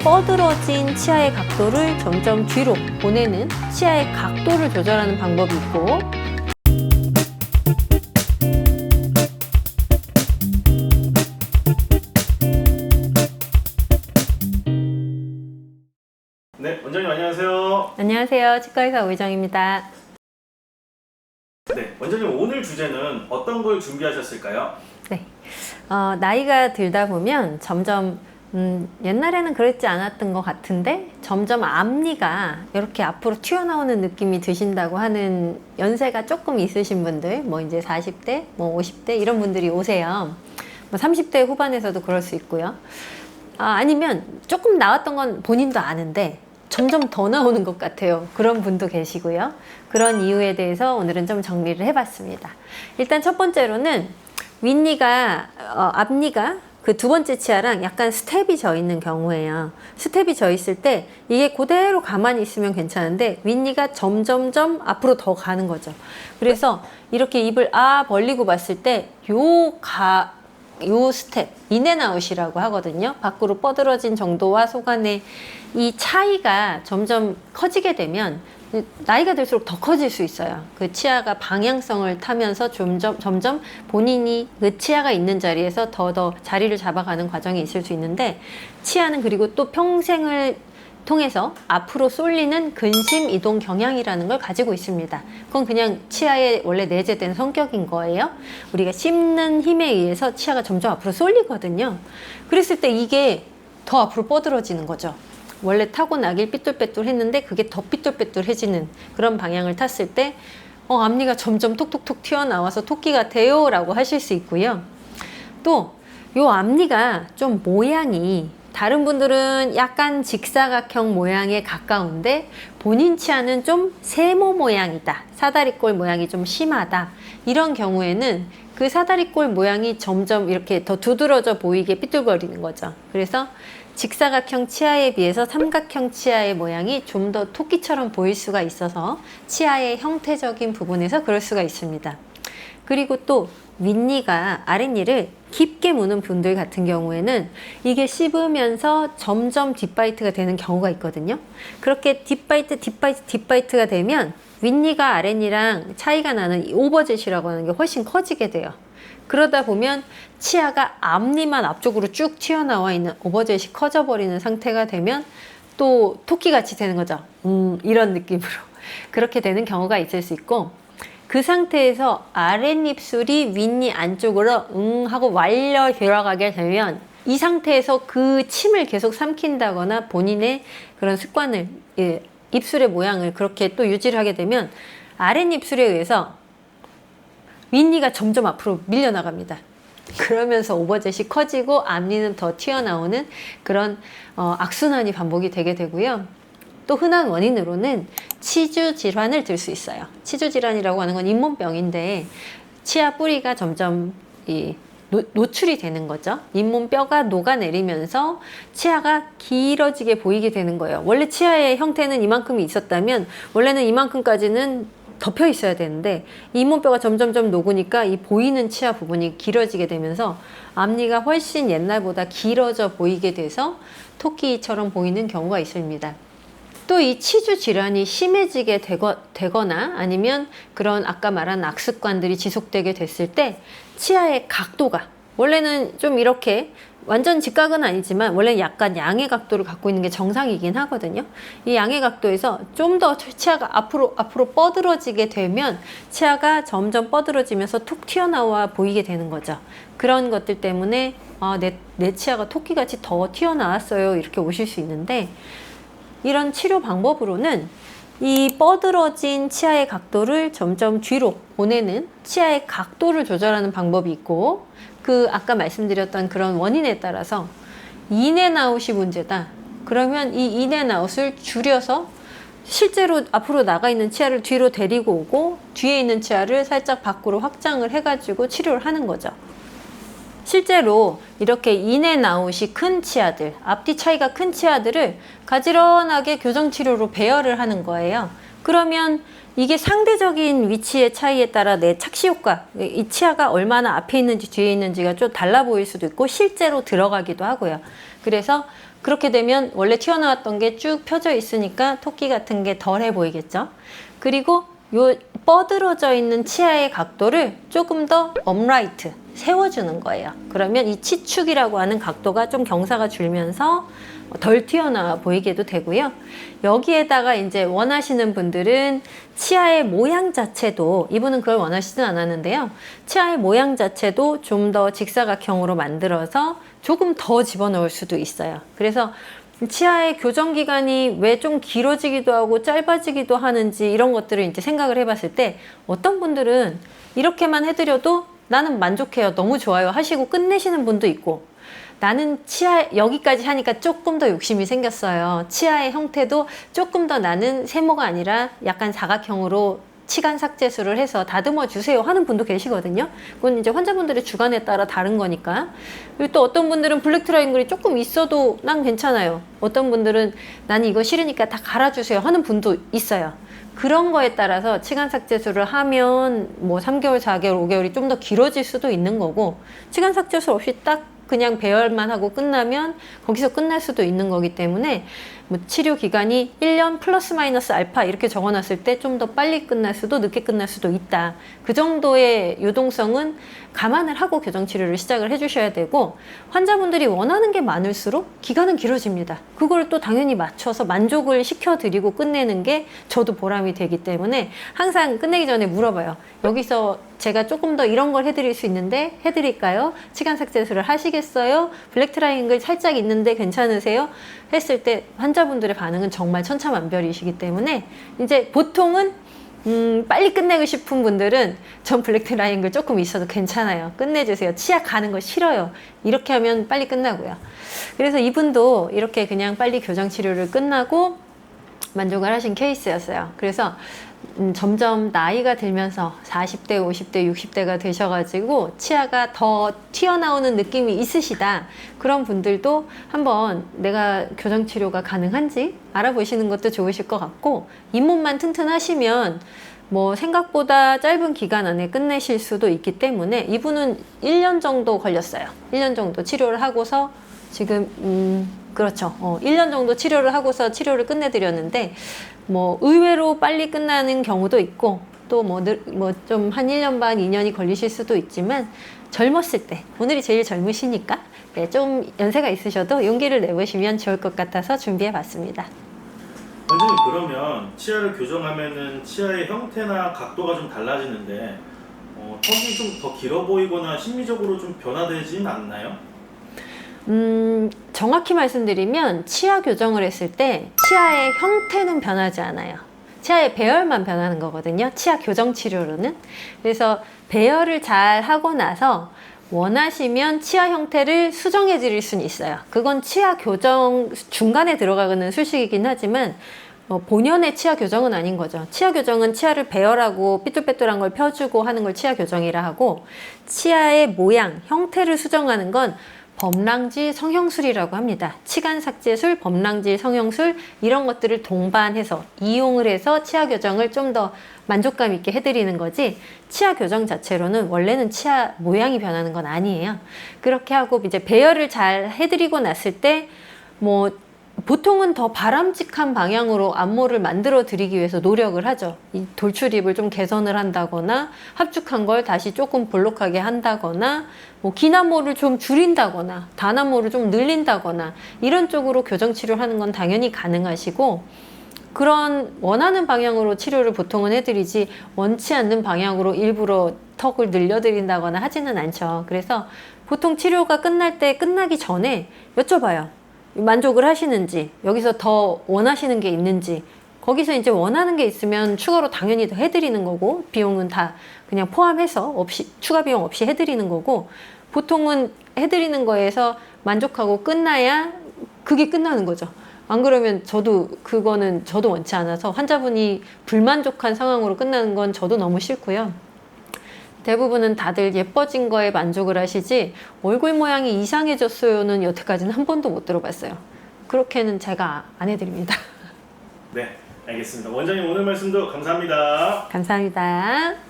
뻗으러진 치아의 각도를 점점 뒤로 보내는 치아의 각도를 조절하는 방법이 있고, 네, 원장님 안녕하세요. 안녕하세요. 치과의사 오희정입니다. 네, 원장님 오늘 주제는 어떤 걸 준비하셨을까요? 네, 나이가 들다 보면 점점 옛날에는 그랬지 않았던 것 같은데 점점 앞니가 이렇게 앞으로 튀어나오는 느낌이 드신다고 하는 연세가 조금 있으신 분들, 뭐 이제 40대, 뭐 50대 이런 분들이 오세요. 뭐 30대 후반에서도 그럴 수 있고요. 아니면 조금 나왔던 건 본인도 아는데 점점 더 나오는 것 같아요. 그런 분도 계시고요. 그런 이유에 대해서 오늘은 좀 정리를 해봤습니다. 일단 첫 번째로는 윗니가, 앞니가 그 두 번째 치아랑 약간 스텝이 져 있는 경우에요. 스텝이 져 있을 때 이게 그대로 가만히 있으면 괜찮은데 윗니가 점점점 앞으로 더 가는 거죠. 그래서 이렇게 입을 벌리고 봤을 때 요 스텝, 인앤아웃이라고 하거든요. 밖으로 뻗어진 정도와 속안의 이 차이가 점점 커지게 되면 나이가 들수록 더 커질 수 있어요. 그 치아가 방향성을 타면서 점점 본인이 그 치아가 있는 자리에서 더 자리를 잡아가는 과정이 있을 수 있는데, 치아는 그리고 또 평생을 통해서 앞으로 쏠리는 근심 이동 경향이라는 걸 가지고 있습니다. 그건 그냥 치아에 원래 내재된 성격인 거예요. 우리가 씹는 힘에 의해서 치아가 점점 앞으로 쏠리거든요. 그랬을 때 이게 더 앞으로 뻗어지는 거죠. 원래 타고나길 삐뚤빼뚤 했는데 그게 더 삐뚤빼뚤해지는 그런 방향을 탔을 때 앞니가 점점 톡톡톡 튀어나와서 토끼 같아요 라고 하실 수 있고요. 또 요 앞니가 좀 모양이, 다른 분들은 약간 직사각형 모양에 가까운데 본인 치아는 좀 세모 모양이다, 사다리꼴 모양이 좀 심하다, 이런 경우에는 그 사다리꼴 모양이 점점 이렇게 더 두드러져 보이게 삐뚤거리는 거죠. 그래서 직사각형 치아에 비해서 삼각형 치아의 모양이 좀 더 토끼처럼 보일 수가 있어서 치아의 형태적인 부분에서 그럴 수가 있습니다. 그리고 또 윗니가 아랫니를 깊게 무는 분들 같은 경우에는 이게 씹으면서 점점 뒷바이트가 되는 경우가 있거든요. 그렇게 뒷바이트가 되면 윗니가 아랫니랑 차이가 나는 이 오버젯이라고 하는 게 훨씬 커지게 돼요. 그러다 보면 치아가 앞니만 앞쪽으로 쭉 튀어나와 있는 오버젯이 커져버리는 상태가 되면 또 토끼같이 되는 거죠. 이런 느낌으로. 그렇게 되는 경우가 있을 수 있고, 그 상태에서 아랫입술이 윗니 안쪽으로 하고 말려 들어가게 되면 이 상태에서 그 침을 계속 삼킨다거나 본인의 그런 습관을, 입술의 모양을 그렇게 또 유지를 하게 되면 아랫입술에 의해서 윗니가 점점 앞으로 밀려나갑니다. 그러면서 오버젯이 커지고 앞니는 더 튀어나오는 그런 악순환이 반복이 되게 되고요. 또 흔한 원인으로는 치주 질환을 들 수 있어요. 치주 질환이라고 하는 건 잇몸병인데 치아 뿌리가 점점 노출이 되는 거죠. 잇몸뼈가 녹아내리면서 치아가 길어지게 보이게 되는 거예요. 원래 치아의 형태는 이만큼이 있었다면 원래는 이만큼까지는 덮여 있어야 되는데 잇몸뼈가 점점점 녹으니까 이 보이는 치아 부분이 길어지게 되면서 앞니가 훨씬 옛날보다 길어져 보이게 돼서 토끼처럼 보이는 경우가 있습니다. 또 이 치주 질환이 심해지게 되거나 아니면 그런 아까 말한 악습관들이 지속되게 됐을 때 치아의 각도가 원래는 좀 이렇게 완전 직각은 아니지만 원래 약간 양의 각도를 갖고 있는 게 정상이긴 하거든요. 이 양의 각도에서 좀 더 치아가 앞으로 뻗어지게 되면 치아가 점점 뻗어지면서 툭 튀어나와 보이게 되는 거죠. 그런 것들 때문에 내 치아가 토끼같이 더 튀어나왔어요 이렇게 오실 수 있는데, 이런 치료 방법으로는 이 뻗어진 치아의 각도를 점점 뒤로 보내는 치아의 각도를 조절하는 방법이 있고, 그 아까 말씀드렸던 그런 원인에 따라서 인앤아웃이 문제다. 그러면 이 인앤아웃을 줄여서 실제로 앞으로 나가 있는 치아를 뒤로 데리고 오고 뒤에 있는 치아를 살짝 밖으로 확장을 해가지고 치료를 하는 거죠. 실제로 이렇게 인앤아웃이 큰 치아들, 앞뒤 차이가 큰 치아들을 가지런하게 교정치료로 배열을 하는 거예요. 그러면 이게 상대적인 위치의 차이에 따라 내 착시 효과, 이 치아가 얼마나 앞에 있는지 뒤에 있는지가 좀 달라 보일 수도 있고 실제로 들어가기도 하고요. 그래서 그렇게 되면 원래 튀어나왔던 게 쭉 펴져 있으니까 토끼 같은 게 덜해 보이겠죠. 그리고 요 뻗으러져 있는 치아의 각도를 조금 더 업라이트 세워주는 거예요. 그러면 이 치축이라고 하는 각도가 좀 경사가 줄면서 덜 튀어나와 보이게도 되고요. 여기에다가 이제 원하시는 분들은 치아의 모양 자체도, 이분은 그걸 원하시진 않았는데요. 치아의 모양 자체도 좀 더 직사각형으로 만들어서 조금 더 집어넣을 수도 있어요. 그래서 치아의 교정 기간이 왜 좀 길어지기도 하고 짧아지기도 하는지 이런 것들을 이제 생각을 해봤을 때 어떤 분들은 이렇게만 해드려도 나는 만족해요, 너무 좋아요 하시고 끝내시는 분도 있고, 나는 치아 여기까지 하니까 조금 더 욕심이 생겼어요. 치아의 형태도 조금 더 나는 세모가 아니라 약간 사각형으로 치간 삭제술을 해서 다듬어 주세요 하는 분도 계시거든요. 그건 이제 환자분들의 주관에 따라 다른 거니까. 그리고 또 어떤 분들은 블랙 트라이앵글이 조금 있어도 난 괜찮아요. 어떤 분들은 난 이거 싫으니까 다 갈아주세요 하는 분도 있어요. 그런 거에 따라서 치간 삭제술을 하면 뭐 3개월, 4개월, 5개월이 좀 더 길어질 수도 있는 거고, 치간 삭제술 없이 딱 그냥 배열만 하고 끝나면 거기서 끝날 수도 있는 거기 때문에 뭐 치료 기간이 1년 플러스 마이너스 알파 이렇게 적어놨을 때 좀 더 빨리 끝날 수도 늦게 끝날 수도 있다. 그 정도의 유동성은 감안을 하고 교정 치료를 시작을 해주셔야 되고, 환자분들이 원하는 게 많을수록 기간은 길어집니다. 그걸 또 당연히 맞춰서 만족을 시켜드리고 끝내는 게 저도 보람이 되기 때문에 항상 끝내기 전에 물어봐요. 여기서 제가 조금 더 이런 걸 해드릴 수 있는데 해드릴까요? 치간 삭제술을 하시겠어요? 블랙 트라이앵글 살짝 있는데 괜찮으세요? 했을 때 환자분들의 반응은 정말 천차만별이시기 때문에 이제 보통은 빨리 끝내고 싶은 분들은 전 블랙 트라이앵글 조금 있어도 괜찮아요, 끝내주세요, 치아 가는 거 싫어요, 이렇게 하면 빨리 끝나고요. 그래서 이분도 이렇게 그냥 빨리 교정 치료를 끝나고 만족을 하신 케이스였어요. 그래서 점점 나이가 들면서 40대, 50대, 60대가 되셔가지고 치아가 더 튀어나오는 느낌이 있으시다. 그런 분들도 한번 내가 교정치료가 가능한지 알아보시는 것도 좋으실 것 같고, 잇몸만 튼튼하시면 뭐 생각보다 짧은 기간 안에 끝내실 수도 있기 때문에 이분은 1년 정도 걸렸어요. 1년 정도 치료를 하고서 지금 그렇죠. 1년 정도 치료를 하고서 치료를 끝내드렸는데, 뭐 의외로 빨리 끝나는 경우도 있고, 또 뭐 좀 한 1년 반, 2년이 걸리실 수도 있지만, 젊었을 때, 오늘이 제일 젊으시니까 네, 좀 연세가 있으셔도 용기를 내보시면 좋을 것 같아서 준비해봤습니다. 원장님, 그러면 치아를 교정하면은 치아의 형태나 각도가 좀 달라지는데 턱이 좀 더 길어 보이거나 심미적으로 좀 변화되진 않나요? 정확히 말씀드리면 치아 교정을 했을 때 치아의 형태는 변하지 않아요. 치아의 배열만 변하는 거거든요, 치아 교정 치료로는. 그래서 배열을 잘 하고 나서 원하시면 치아 형태를 수정해 드릴 수는 있어요. 그건 치아 교정 중간에 들어가는 수식이긴 하지만 본연의 치아 교정은 아닌 거죠. 치아 교정은 치아를 배열하고 삐뚤빼뚤한 걸 펴주고 하는 걸 치아 교정이라 하고, 치아의 모양, 형태를 수정하는 건 범랑질 성형술이라고 합니다. 치간 삭제술, 범랑질 성형술 이런 것들을 동반해서 이용을 해서 치아 교정을 좀 더 만족감 있게 해드리는 거지, 치아 교정 자체로는 원래는 치아 모양이 변하는 건 아니에요. 그렇게 하고 이제 배열을 잘 해드리고 났을 때 뭐 보통은 더 바람직한 방향으로 안모를 만들어 드리기 위해서 노력을 하죠. 이 돌출입을 좀 개선을 한다거나 합축한 걸 다시 조금 볼록하게 한다거나 뭐 긴 안모를 좀 줄인다거나 단안모를 좀 늘린다거나 이런 쪽으로 교정 치료를 하는 건 당연히 가능하시고, 그런 원하는 방향으로 치료를 보통은 해드리지 원치 않는 방향으로 일부러 턱을 늘려드린다거나 하지는 않죠. 그래서 보통 치료가 끝날 때 끝나기 전에 여쭤봐요. 만족을 하시는지, 여기서 더 원하시는 게 있는지. 거기서 이제 원하는 게 있으면 추가로 당연히 더 해드리는 거고, 비용은 다 그냥 포함해서 없이, 추가 비용 없이 해드리는 거고, 보통은 해드리는 거에서 만족하고 끝나야 그게 끝나는 거죠. 안 그러면 그거는 저도 원치 않아서, 환자분이 불만족한 상황으로 끝나는 건 저도 너무 싫고요. 대부분은 다들 예뻐진 거에 만족을 하시지 얼굴 모양이 이상해졌어요는 여태까지는 한 번도 못 들어봤어요. 그렇게는 제가 안 해드립니다. 네, 알겠습니다. 원장님, 오늘 말씀도 감사합니다. 감사합니다.